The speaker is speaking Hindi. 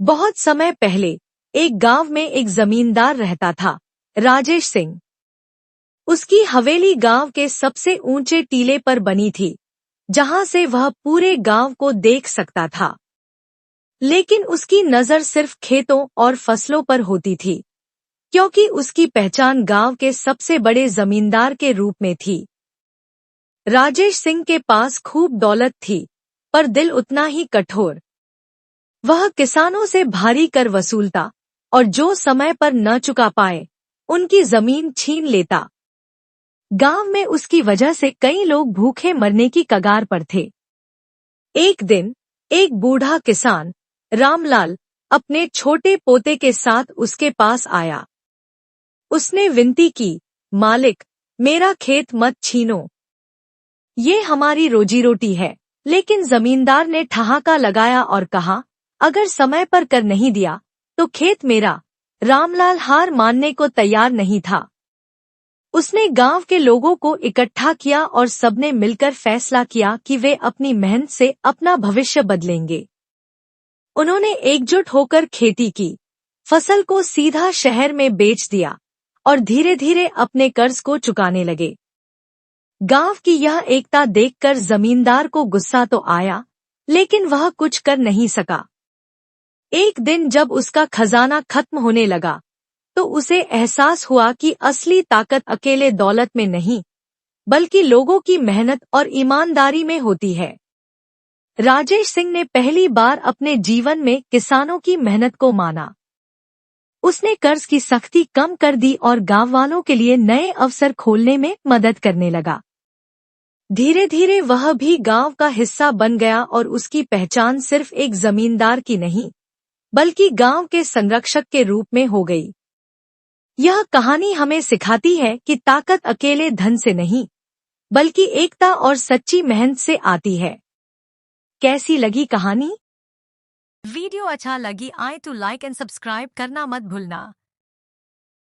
बहुत समय पहले एक गांव में एक जमींदार रहता था, राजेश सिंह। उसकी हवेली गांव के सबसे ऊंचे टीले पर बनी थी, जहां से वह पूरे गांव को देख सकता था। लेकिन उसकी नजर सिर्फ खेतों और फसलों पर होती थी, क्योंकि उसकी पहचान गांव के सबसे बड़े जमींदार के रूप में थी। राजेश सिंह के पास खूब दौलत थी, पर दिल उतना ही कठोर। वह किसानों से भारी कर वसूलता और जो समय पर न चुका पाए, उनकी जमीन छीन लेता। गांव में उसकी वजह से कई लोग भूखे मरने की कगार पर थे। एक दिन एक बूढ़ा किसान, रामलाल, अपने छोटे पोते के साथ उसके पास आया। उसने विनती की, मालिक, मेरा खेत मत छीनो। ये हमारी रोजी रोटी है। लेकिन जमींदार ने ठहाका लगाया और कहा, अगर समय पर कर नहीं दिया तो खेत मेरा। रामलाल हार मानने को तैयार नहीं था। उसने गांव के लोगों को इकट्ठा किया और सबने मिलकर फैसला किया कि वे अपनी मेहनत से अपना भविष्य बदलेंगे। उन्होंने एकजुट होकर खेती की, फसल को सीधा शहर में बेच दिया और धीरे धीरे अपने कर्ज को चुकाने लगे। गांव की यह एकता देखकर जमींदार को गुस्सा तो आया, लेकिन वह कुछ कर नहीं सका। एक दिन जब उसका खजाना खत्म होने लगा, तो उसे एहसास हुआ कि असली ताकत अकेले दौलत में नहीं, बल्कि लोगों की मेहनत और ईमानदारी में होती है। राजेश सिंह ने पहली बार अपने जीवन में किसानों की मेहनत को माना। उसने कर्ज की सख्ती कम कर दी और गांव वालों के लिए नए अवसर खोलने में मदद करने लगा। धीरे धीरे वह भी गांव का हिस्सा बन गया और उसकी पहचान सिर्फ एक जमींदार की नहीं, बल्कि गांव के संरक्षक के रूप में हो गई। यह कहानी हमें सिखाती है कि ताकत अकेले धन से नहीं, बल्कि एकता और सच्ची मेहनत से आती है। कैसी लगी कहानी? वीडियो अच्छा लगी आए तो लाइक एंड सब्सक्राइब करना मत भूलना।